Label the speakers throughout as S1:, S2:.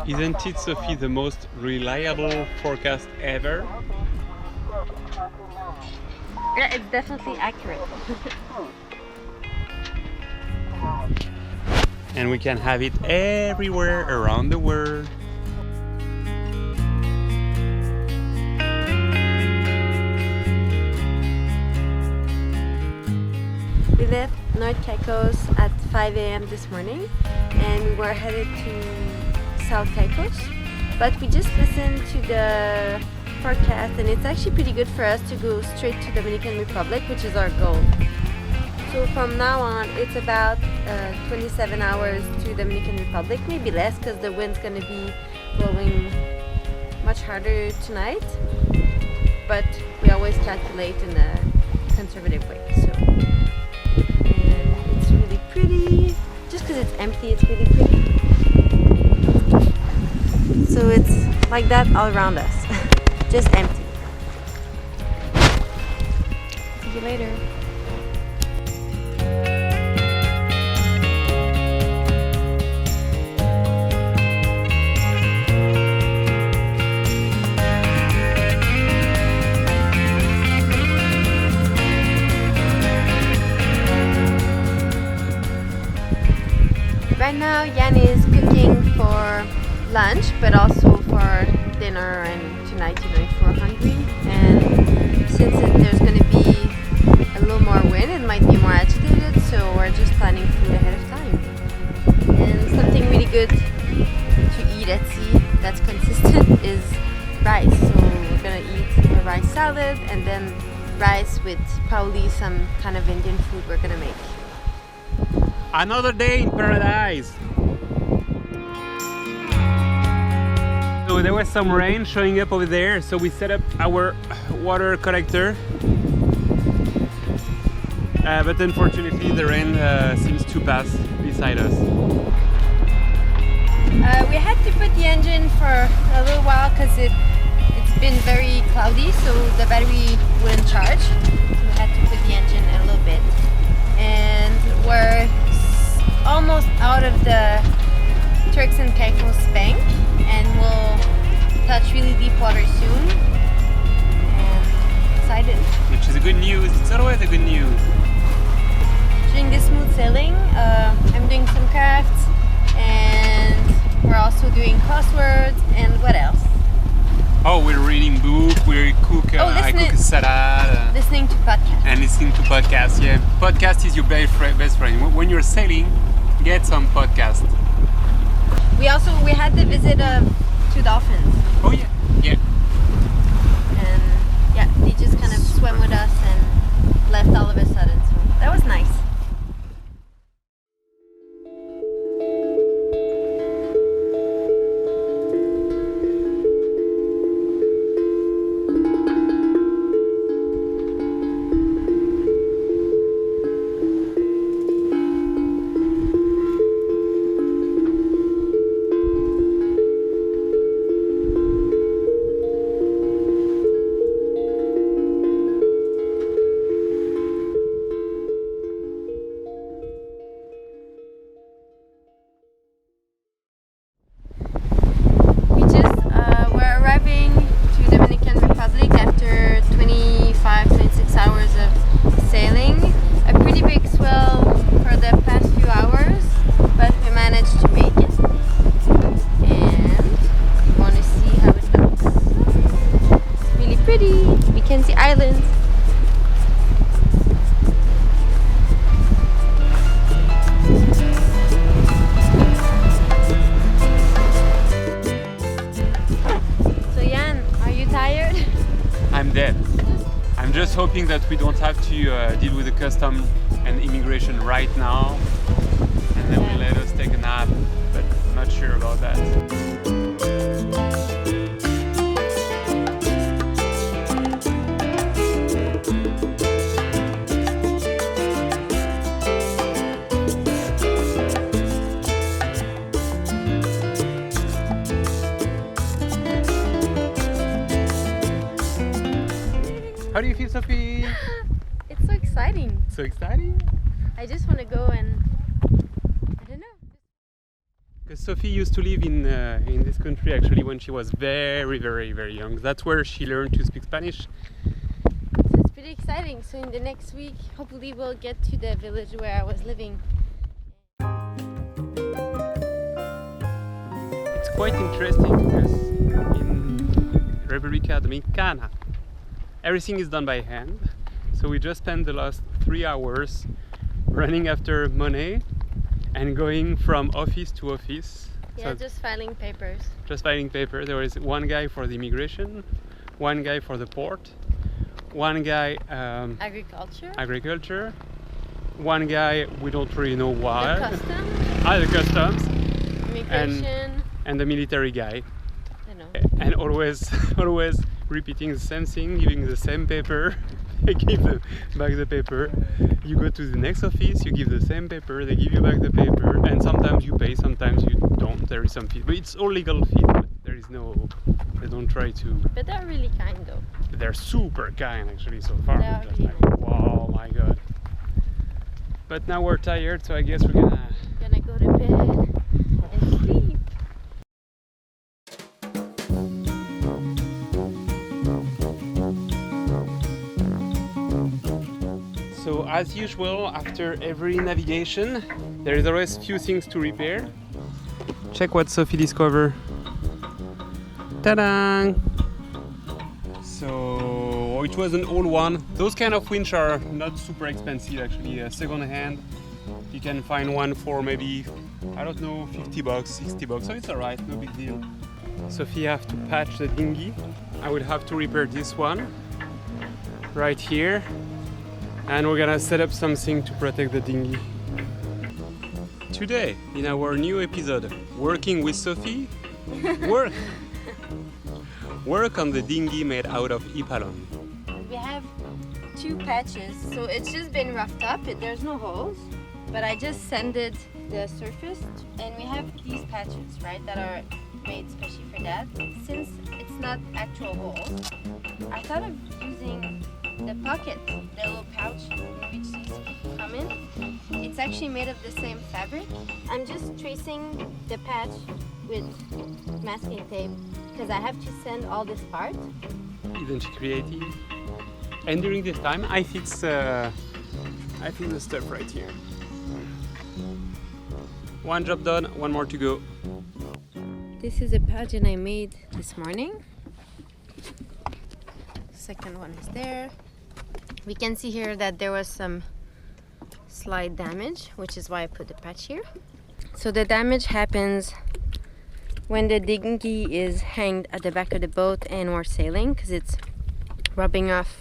S1: Isn't it, Sophie, the most reliable forecast ever?
S2: Yeah, it's definitely accurate.
S1: And we can have it everywhere around the world.
S2: We left North Caicos at 5 a.m. this morning and we were headed to South Caicos, but we just listened to the forecast and it's actually pretty good for us to go straight to Dominican Republic, which is our goal. So from now on it's about 27 hours to Dominican Republic, maybe less because the wind's going to be blowing much harder tonight, but we always calculate in a conservative way. And it's really pretty, just because it's empty it's really pretty. So it's like that all around us, just empty. See you later. Right now Jan is cooking for lunch but also for dinner, and tonight if we're hungry, and since there's going to be a little more wind it might be more agitated, so we're just planning food ahead of time. And something really good to eat at sea that's consistent is rice, so we're going to eat a rice salad and then rice with probably some kind of Indian food we're going to make.
S1: Another day in paradise! So there was some rain showing up over there, so we set up our water collector. But unfortunately the rain seems to pass beside us.
S2: We had to put the engine for a little while because it's been very cloudy, so the battery wouldn't charge. So we had to put the engine a little bit. And we're almost out of the Turks and Caicos bank and we'll touch really deep water soon, and excited.
S1: Which is a good news, it's always a good news.
S2: During this smooth sailing I'm doing some crafts and we're also doing crosswords, and what else?
S1: Oh, we're reading book, I cook a salad.
S2: Listening to podcasts.
S1: And listening to podcasts, yeah. Podcast is your best friend. When you're sailing, get some podcast.
S2: We had the visit of 2 dolphins.
S1: Oh yeah, yeah.
S2: And yeah, they just kind of swam with us and left all of a sudden, so that was nice. After 25-26 hours of sailing, a pretty big swell for the past few hours, but we managed to make it, and you want to see how it looks. It's really pretty. We can see islands. So Jan, are you tired?
S1: I'm dead. I'm just hoping that we don't have to deal with the custom and immigration right now, and then we let us take a nap, but I'm not sure about that. How do you feel, Sophie?
S2: It's so exciting.
S1: So exciting?
S2: I just want to go and, I don't know.
S1: Sophie used to live in this country actually when she was very, very, very young. That's where she learned to speak Spanish.
S2: So it's pretty exciting. So in the next week, hopefully we'll get to the village where I was living.
S1: It's quite interesting because in República Dominicana, everything is done by hand. So we just spent the last 3 hours running after money and going from office to office.
S2: Yeah, so just filing papers.
S1: Just filing papers. There was one guy for the immigration, one guy for the port, one guy agriculture, one guy we don't really know why.
S2: The customs.
S1: The customs.
S2: Immigration.
S1: And the military guy.
S2: I know.
S1: And always repeating the same thing, giving the same paper. They give back the paper. You go to the next office, you give the same paper, they give you back the paper, and sometimes you pay, sometimes you don't. There is some fee, but it's all legal fee. There is no. They don't try to.
S2: But they're really kind though.
S1: They're super kind actually so far.
S2: They are
S1: Just
S2: really
S1: like, wow, my god. But now we're tired, so I guess we're gonna
S2: go to bed and sleep.
S1: So as usual, after every navigation, there is always few things to repair. Check what Sophie discovered. Ta-da! So it was an old one. Those kind of winch are not super expensive actually. Second hand, you can find one for maybe, I don't know, 50 bucks, 60 bucks. So it's alright, no big deal. Sophie have to patch the dinghy. I will have to repair this one right here. And we're gonna set up something to protect the dinghy. Today, in our new episode, Working with Sophie, work on the dinghy made out of Ipalon.
S2: We have 2 patches, so it's just been roughed up. There's no holes, but I just sanded the surface, and we have these patches, right, that are made especially for that. Since it's not actual holes, I thought of using the pocket, the little pouch in which these come in. It's actually made of the same fabric. I'm just tracing the patch with masking tape because I have to sand all this part.
S1: Isn't she creative? And during this time, I fix the stuff right here. One job done, one more to go.
S2: This is a pageant I made this morning. Second one is there. We can see here that there was some slight damage, which is why I put the patch here. So the damage happens when the dinghy is hanged at the back of the boat and we're sailing, because it's rubbing off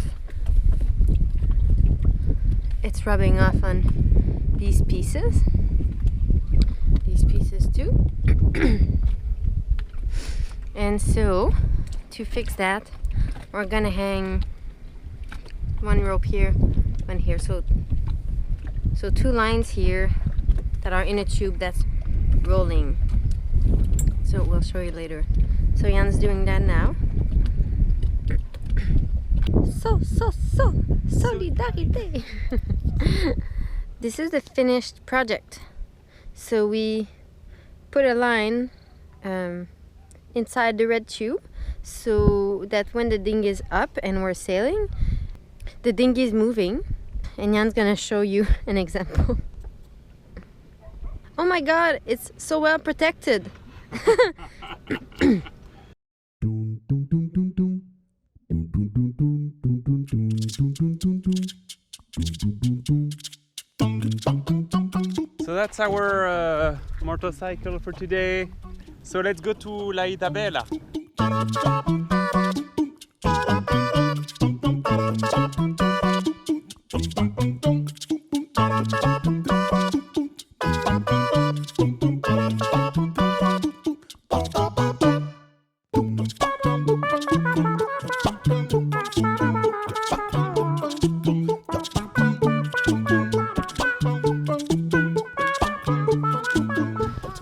S2: on these pieces too. And so to fix that, we're gonna hang one rope here, one here. So 2 lines here that are in a tube that's rolling. So we'll show you later. So Jan's doing that now. Solidarité. This is the finished project. So we put a line inside the red tube so that when the dinghy is up and we're sailing, the dinghy is moving. And Jan's gonna show you an example. Oh my god, it's so well protected.
S1: So that's our motorcycle for today. So let's go to La Isabela.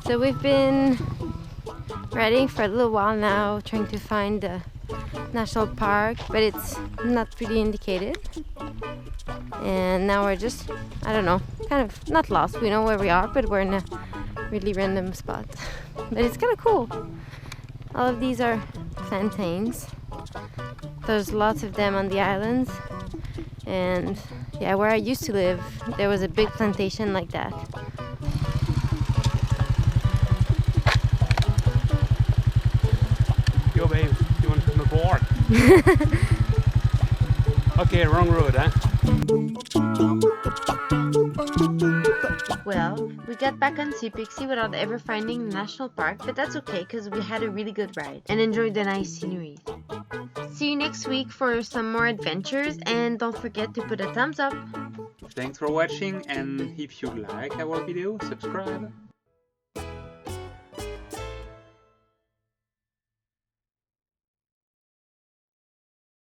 S2: So we've been riding for a little while now, trying to find the national park, but it's not really indicated. And now we're just, I don't know, kind of not lost. We know where we are, but we're in a really random spot. But it's kind of cool. All of these are plantains. There's lots of them on the islands. And yeah, where I used to live, there was a big plantation like that.
S1: Yo babe, you want to come aboard? Okay, wrong road, huh?
S2: Well, we got back on Seapixie without ever finding the national park, but that's okay because we had a really good ride and enjoyed the nice scenery. See you next week for some more adventures, and don't forget to put a thumbs up.
S1: Thanks for watching, and if you like our video, subscribe.